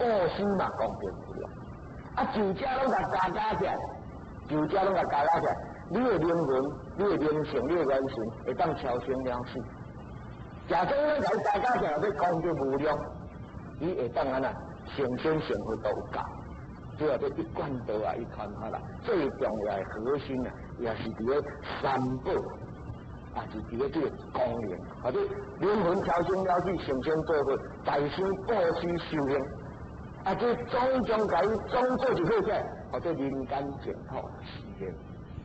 布施嘛功德无量。啊，就这拢甲加起来，就这拢甲加起来，你的灵魂、你的灵性、你的元神会当超生了死。假装咱甲加起来，要功德无量，你会当安那成仙成佛都有够。主要这一贯道啊，一传法啦，最重要的核心啊，也是伫咧三宝，啊是伫咧这个功能，或者灵魂超生了死，成仙做佛，在生布施修行，啊这种种甲伊总做一好起来，或者人间净土实现。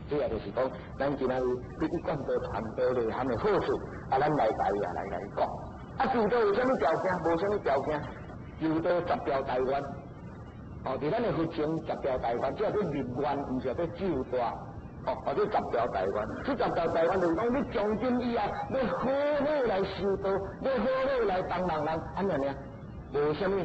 主要就是讲，咱今仔日这一贯道传道内涵的好处，啊咱来台也来讲。啊就道有啥物条件？无啥物条件，就道10条台湾。哦，伫咱的佛前10条台湾，只要要立愿，毋是要救大。哦，或者10条台湾，这10条台湾就是讲，你从今以后要好好来修道，要好好来帮人人，安尼呢？无啥物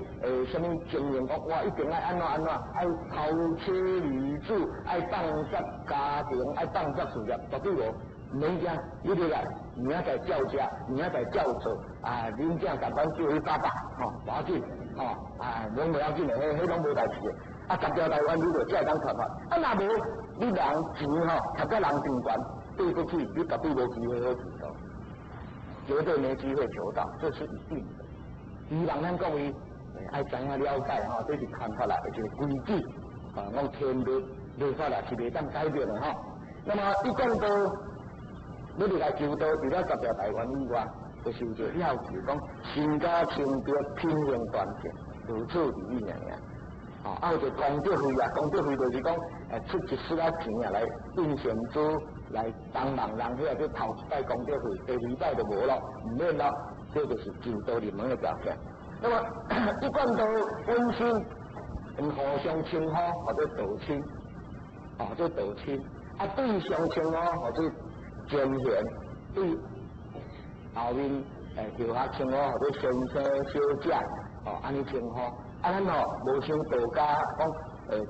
啥物经验讲，哇，一定爱安怎，爱偷车女子，爱放杀家庭，爱放杀事业，绝对无。免惊，你入来，明仔载叫价，明仔载叫做啊，恁囝赶快叫伊爸爸，吼，无要紧，吼，啊，拢无要紧的，迄拢无代志的。啊，10条台湾你就才当传法，啊，若无你人钱吼，贴到人面前对不起，你绝对无机会好求到，绝对没机会求到，这是一定的。希望咱各位爱知影了解吼，这是传法啦，一个规矩，啊，讲天律法啦是袂当改变的吼。那么一讲到你入来求道，除了10条台湾以外，就是有一个要求讲，身家清白，品行端正，如此如意样。啊，有一个功德费啊，功德费就是讲，出一丝仔钱啊来印善珠，来帮忙人，或者头一摆功德费，第2摆就无咯，唔免咯，这就是求道入门的条件。那么一贯道温馨，互相称呼或者道亲，啊，这道亲，啊对相称呼或者尊贤，对后面叫下称呼或者先生小姐，哦，安尼称呼。啊，咱吼无像道家讲，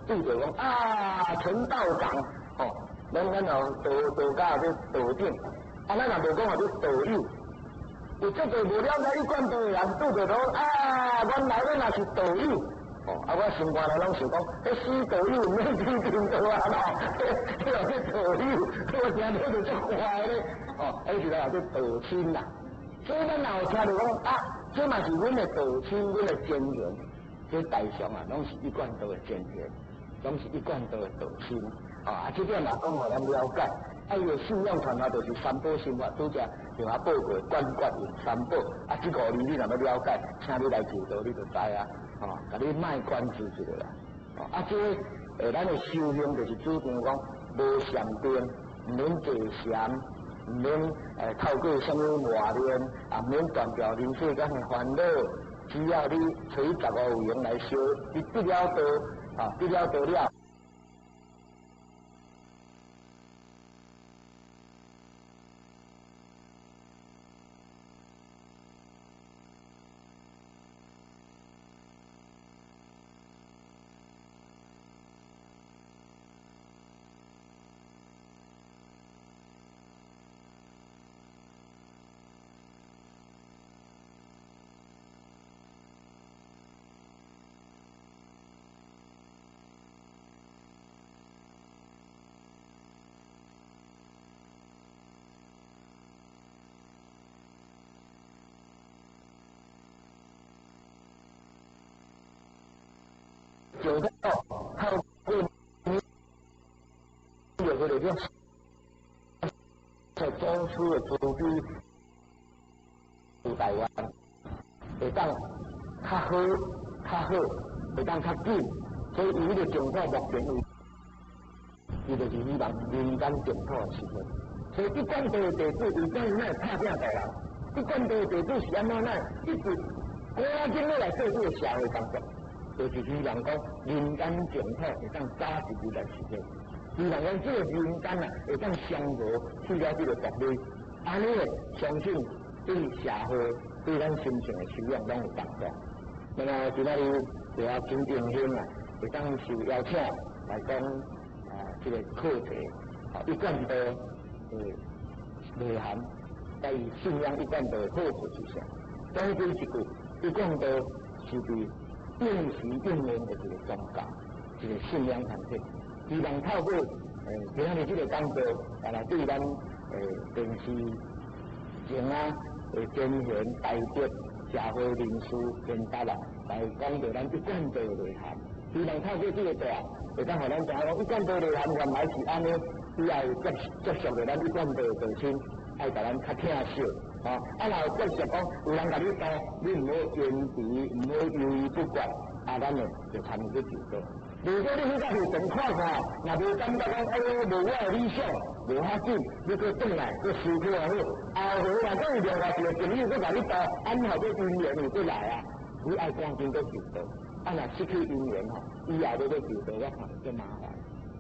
对着讲啊，陈道长，哦，咱吼道家或者道长，啊，咱若无讲或者道友，有足多无了解一贯道的人对着讲啊，原来咱也是道友，哦，啊，我心肝内拢想讲，迄死道友毋免天天道啊，吼，迄个道友，我听到就足坏咧，哦，迄是啦，叫道亲啦，所以咱若有听到讲啊，这嘛是阮的道亲，阮的真人。这大上啊，拢是一贯道的真言，拢是一贯道的道亲啊！这点嘛讲互咱了解，啊，伊的信仰传法就是三宝心法，拄则就阿报过观观有三宝，啊，这5字你若要了解，请你来求道，你就知啊，哦，甲你卖关子一个啦，啊，这咱的修行就是主张讲无禅定，唔免坐禅，唔免透过什么磨练，啊，唔免断掉人世间的烦恼。只要你取15有用来修，你得了道，啊，得了道了。有的透过有的这在中枢的主机台灣，會當較好，會當較緊，所以伊個淨土目前為，伊就是希望人間淨土的實現。所以一貫道的弟子，伊講伊哪拍拼大人，一貫道的弟子是安怎哪一直趕緊要來做這個社會工作。就是希望讲人间净土会当早一日来实现，希望讲这个人间啊会当相互去了这个独立，安尼相信对社会对咱心情的修养拢有帮助。那么今仔日就要真正兴啊，会当受邀请来讲这个课程一贯道内涵，在信仰一贯道的好处是啥？讲这一句一贯道是对应时应验的一个宗教，一个信仰团体，希望透过今仔日这个讲座，来对咱电视前啊前贤大德社会人士贤达啦，来讲到咱一贯道内涵，希望透过这个台，会当互咱知影讲一贯道内涵原来是安尼，以后接受着咱一贯道道心，爱甲咱较听惜。啊！若接受讲有人甲你教，你唔好坚持，唔好犹豫不决，咱就参与去做到。如果你迄个是真看看，若无感觉讲无我的理想，无遐紧，你搁转来，搁思考下去，后回若讲有另外一个朋友搁甲你教，后个姻缘又搁来啊，你爱赶紧搁做到。若失去姻缘吼，以后你搁做到，我看就麻烦。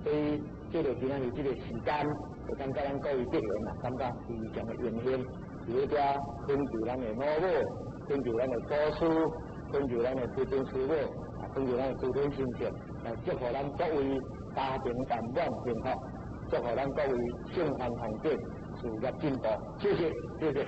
所以，这个今仔日这个时间，就感觉咱各位职员啊，感觉非常的荣幸。伫咧遮恳求咱的母母，恳求咱的祖师，恳求咱的师尊师母，恳求咱的诸天神佛，来祝福咱各位家庭圆满幸福，祝福咱各位幸福红景，事业进步。谢谢，谢谢。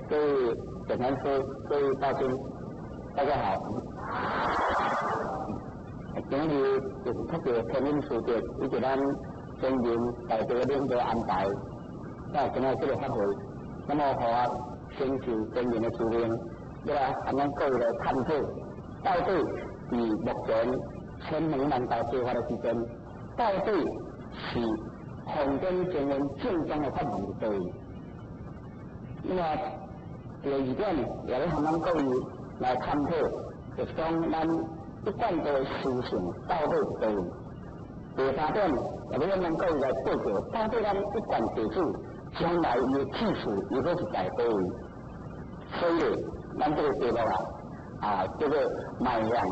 各位简单说，各位大众，大家好。今日就是特别天命书节，以及咱先人大家领导安排，今日这个发会，那么我先求先人的指令，来咱各位来探讨，到底是目前1000万道计划的时间，到底是红灯前面正宗的法门的对。那么第二点，也咧向咱各位来探讨，就是讲咱一贯的思想到底是对。第三点，也咧向咱各位来报告，到底咱一贯地主将来伊的气势如果是在对。所以，咱这个节目叫做迈向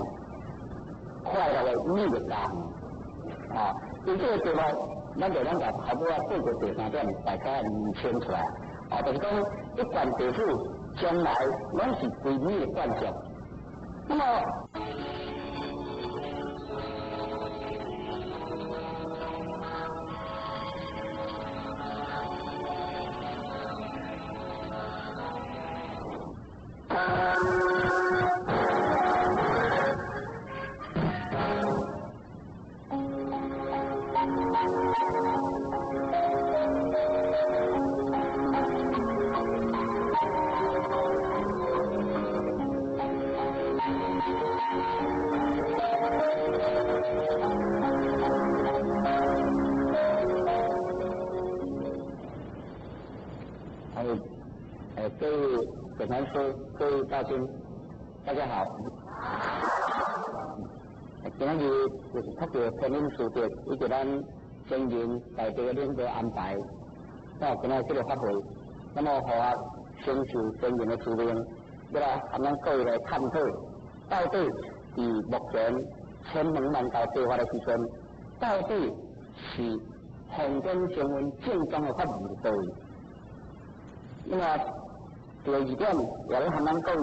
快乐的秘密家庭。因这个节目，咱就把头部报告第三点大家厘清出来。就是讲一贯地主将来拢是归你的惯性。那么，各位简单说，各位大众，大家好。今日就是特别天命书节，以及咱先人大家的领导安排，今日这个发会，那么我先求先人的指令，来咱各位来探讨，到底是目前1000万道计划的时阵，到底是红灯成为正宗的法门的对。那么第二点，也咧向咱各位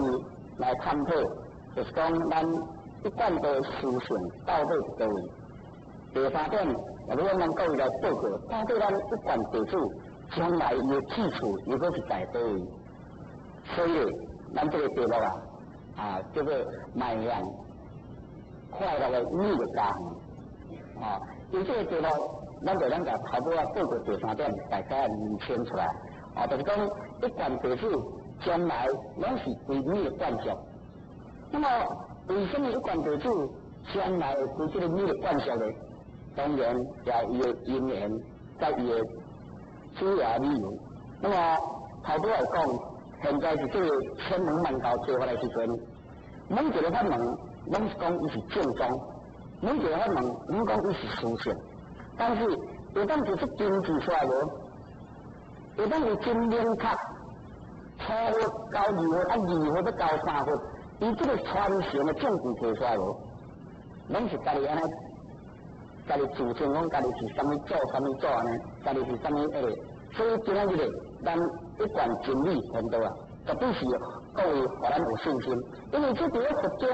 来探讨，就是讲咱一贯的思想到底是对。第三点，也咧向咱各位来报告，到底咱一贯地主将来伊的气势如果是在对。所以，咱这个节目叫做迈向快乐的秘密家庭。因这个节目，咱就把头部报告第三点大家厘清出来。就是讲一贯地主将来拢是归你的惯性。那么，为什么一贯地主将来会归这个你的惯性呢？当然也伊的因缘，甲伊的主要理由。那么头拄来讲，现在是这个千门万道做法来时阵，每一个法门，拢是讲伊是正宗，每一个法门，拢讲伊是殊胜，但是有当就是经济出来无，有当是真明确，初佛到二佛，二佛要到三佛，伊这个传承的证据提出来无，拢是家己安尼。家己自称讲家己是啥物做啥物做安尼，家己是啥物迄个，所以今仔日咧，咱一贯真理很多啊，绝对是各位互咱有信心，因为这伫咧佛中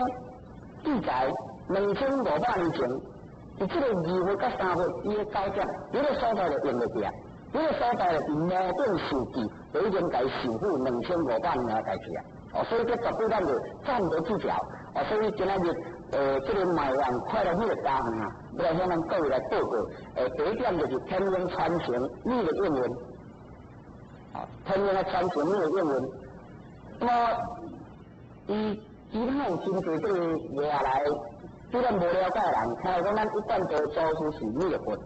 记载2500年前，伫这个二佛甲三佛伊咧交战，迄个所在就用得起啊，迄个所在就摩顶受记，就已经甲伊守护2500年的代志啊，所以这绝对咱就站得住脚，所以今仔日。这个卖完快乐日的家园啊，来向咱各位来报告。第一点就是天鹰传承你的英文，天鹰来传承你的英文。那么，其他有真侪这个外来对咱无了解的人，听讲咱一贯都祖师是弥勒佛，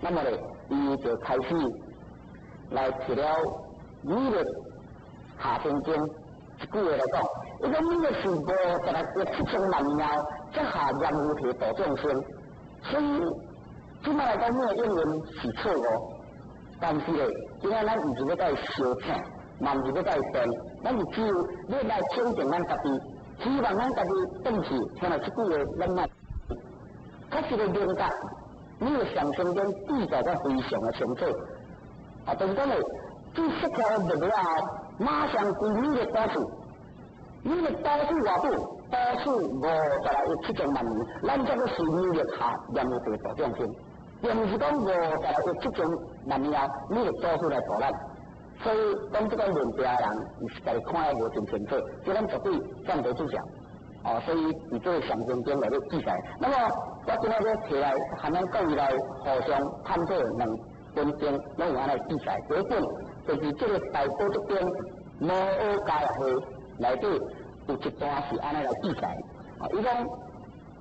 那么咧，伊就开始来提了弥勒下天经一句话来讲。伊讲你的是5670万年后，才下阎浮提度众生，所以即摆来讲，你的英文是错误，但是咧，今仔咱毋是要甲伊相请，嘛毋是要甲伊辩，咱是只有要来肯定咱家己，希望咱家己顿时听到即句话，咱莫确实的明白，你的上升中记载得非常的清楚，就是讲咧，这失条入了后，马上归你的多数。你的多数偌久？多数5070万年，咱这个是你的下阎浮提度众生，并不是讲5070万年后你的多数来度咱。所以讲这个论调的人，伊是家己看得无真清楚，所以咱绝对站得住脚。所以伫这个上升经来咧记载。那么我今仔日摕来和咱各位来互相探讨两本经，拢有安尼记载。第一本就是这个大宝这边摩诃迦叶会。内底有一段是安尼来记载，伊讲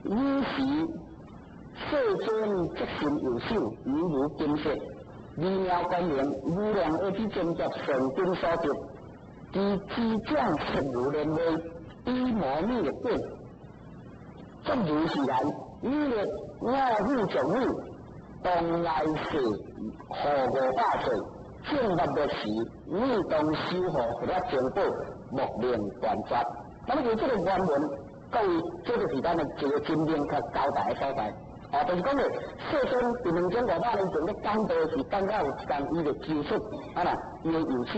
汝时世尊即身有手，犹如金色，微妙光明，无量而之真觉，神经所得，其之将实如莲花，以摩弥勒变，即如是然。弥勒我护众女，当来世何500岁。正法的时，你当修护或者正报，莫令断绝。那么就这个原文，各位这就是咱的一个真明确交代的所在。就是讲咧，世尊伫2500年前咧讲道是讲到有一天，伊就揪出伊的右手，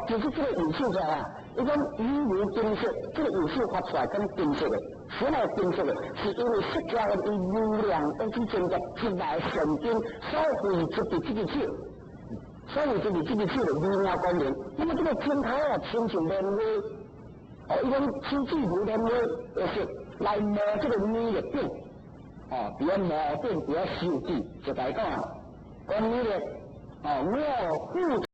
揪出这个右手出来啊，伊讲犹如金色，这个右手发出来跟金色的，什么金色的？是因为释迦的伊无量而之真觉进来神经所汇出的这个手。所以就是这个手的微妙光明，那么这个天台亲像莲花，一种清气如莲花的是来磨这个弥勒变，比较磨变比较修记，就来讲啊，讲弥勒，我护